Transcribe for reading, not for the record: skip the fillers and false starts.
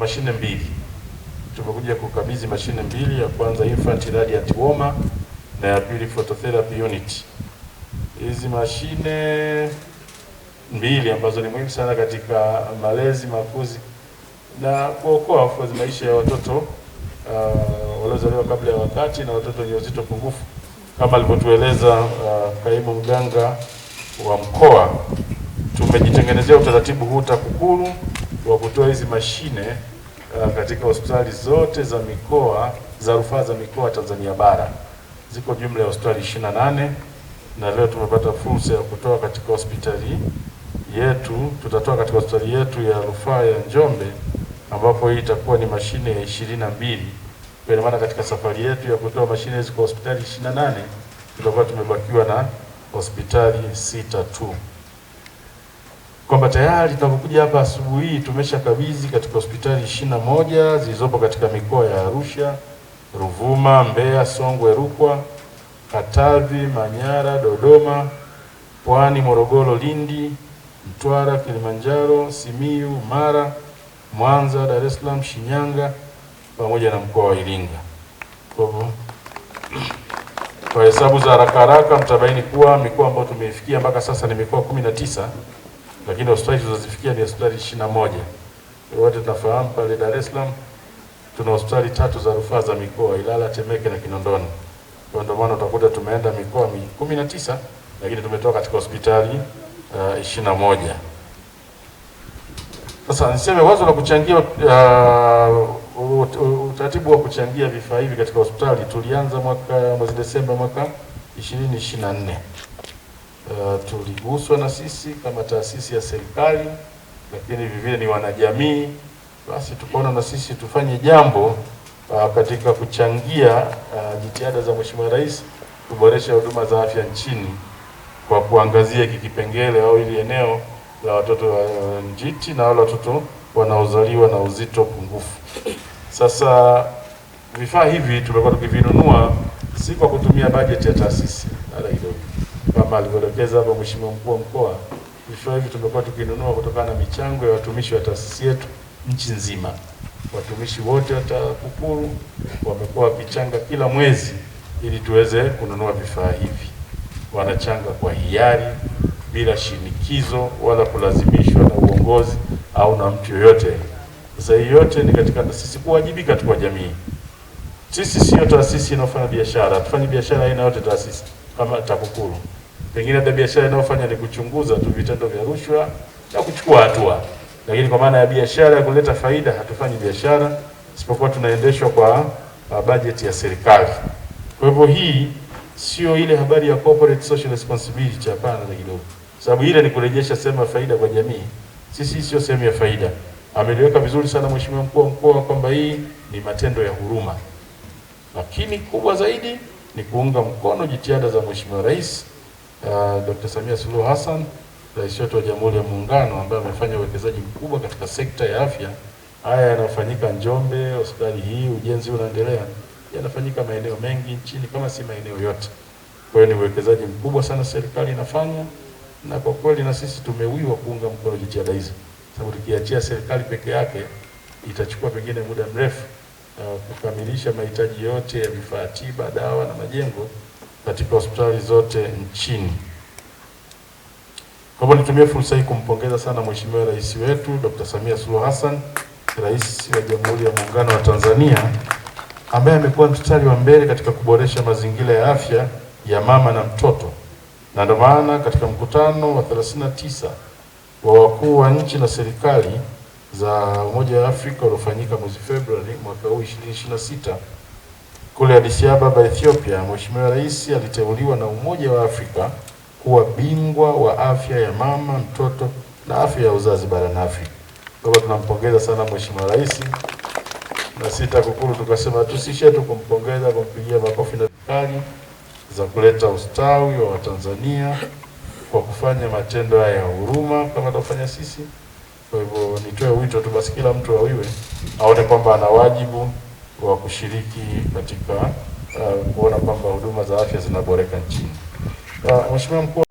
mashine mbili. Tumekuja kukabidhi mashine mbili, ya kwanza infant radiant warmer na ya pili phototherapy unit. Hizi mashine mbili ambazo ni muhimu sana katika malezi, makuzi na kuokoa of course maisha ya watoto waliozaliwa kabla ya wakati na watoto wenye uzito pungufu, kama alivyotueleza kaimu mganga wa mkoa. Tumejitengenezea utaratibu huu TAKUKURU wa kutoa hizi mashine katika hospitali zote za mikoa za rufaa za mikoa Tanzania bara. Ziko jumla ya hospitali 28 na leo tumepata fursa ya kutoa katika hospitali yetu. Tutatoa katika hospitali yetu ya rufaa ya Njombe, ambapo hii itakuwa ni mashine ya 22. Kwa maana katika safari yetu ya kutoa mashine hizi kwa hospitali 28 tutakuwa tumebakiwa na hospitali 6 tu. Kwamba tayari tunapokuja hapa asubuhi hii tumeshakabidhi katika hospitali 21 zilizopo katika mikoa ya Arusha, Ruvuma, Mbeya, Songwe, Rukwa, Katavi, Manyara, Dodoma, Pwani, Morogoro, Lindi, Mtwara, Kilimanjaro, Simiyu, Mara, Mwanza, Dar es Salaam, Shinyanga pamoja na mkoa wa Iringa. Kwa hesabu za haraka mtabaini kuwa mikoa ambayo tumeifikia mpaka sasa ni mikoa 19, lakini hospitali tulizozifikia ni hospitali 21. Wote tunafahamu pale Dar es Salaam tuna hospitali 3 za rufaa za mikoa, Ilala, Temeke na Kinondoni. Kwa ndio maana utakuta tumeenda mikoa 19 lakini tumetoka katika hospitali 21. Sasa niseme wazo la kuchangia utaratibu wa kuchangia vifaa hivi katika hospitali tulianza mwezi Desemba mwaka 2024. Tuliguswa na sisi kama taasisi ya serikali, lakini vivile ni wanajamii, basi tukaona na sisi tufanye jambo katika kuchangia jitihada za Mheshimiwa Rais kuboresha huduma za afya nchini kwa kuangazia hiki kipengele au ili eneo la watoto njiti na wale watoto wanaozaliwa na uzito pungufu. Sasa vifaa hivi tumekuwa tukivinunua si kwa kutumia bajeti ya taasisi hata kidogo, kama alivyoelekeza hapo Mheshimiwa Mkuu wa Mkoa. Vifaa hivi tumekuwa tukinunua kutokana na michango ya watumishi wa taasisi yetu nchi nzima. Watumishi wote wa TAKUKURU wamekuwa wakichanga kila mwezi ili tuweze kununua vifaa hivi. Wanachanga kwa hiari bila shinikizo wala kulazimishwa na uongozi au na mtu yoyote. Sasa hii yote ni katika sisi kuwajibika tu kwa jamii. Sisi sio taasisi inayofanya biashara, tufanye biashara aina yote taasisi kama TAKUKURU. Pengine hata biashara inayofanya ni kuchunguza tu vitendo vya rushwa na kuchukua hatua. Lakini kwa maana ya biashara ya kuleta faida hatufanyi biashara, isipokuwa tunaendeshwa kwa bajeti ya serikali. Kwa hivyo hii sio ile habari ya corporate social responsibility, hapana na kidogo. Sababu ile ni kurejesha sehemu ya faida kwa jamii. Sisi sio sehemu ya faida. Ameliweka vizuri sana Mheshimiwa Mkuu wa Mkoa kwamba hii ni matendo ya huruma. Lakini kubwa zaidi ni kuunga mkono jitihada za Mheshimiwa Rais Dr. Samia Suluhu Hassan, Rais wetu wa Jamhuri ya Muungano, ambaye amefanya uwekezaji mkubwa katika sekta ya afya. Haya yanafanyika Njombe, hospitali hii, ujenzi unaendelea, yanafanyika maeneo mengi nchini kama si maeneo yote. Kwa hiyo ni uwekezaji mkubwa sana serikali inafanya, na kwa kweli na sisi tumewiwa kuunga mkono jitihada hizo. Sababu tukiachia serikali peke yake itachukua pengine muda mrefu kukamilisha mahitaji yote ya vifaa tiba, dawa na majengo katika hospitali zote nchini. Kwa hivyo nitumie fursa hii kumpongeza sana Mheshimiwa Rais wetu Dr. Samia Suluhu Hassan, Rais wa Jamhuri ya Muungano wa Tanzania, ambaye amekuwa mstari wa mbele katika kuboresha mazingira ya afya ya mama na mtoto. Na ndio maana katika mkutano wa 39 wa wakuu wa nchi na serikali za Umoja wa Afrika uliofanyika mwezi Februari mwaka huu 2026 kule Addis Ababa, Ethiopia, Mheshimiwa Rais aliteuliwa na Umoja wa Afrika kuwa bingwa wa afya ya mama, mtoto na afya ya uzazi barani Afrika. Kwa hivyo tunampongeza sana Mheshimiwa Rais, na sisi TAKUKURU tukasema tusishe tu kumpongeza, kumpigia makofi na vikali za kuleta ustawi wa Watanzania kwa kufanya matendo haya ya huruma kama tunafanya sisi. Kwa hivyo nitoe wito tu basi kila mtu aone kwamba ana wajibu wa kushiriki katika kuona kwamba huduma za afya zinaboreka nchini. Mheshimiwa Mkuu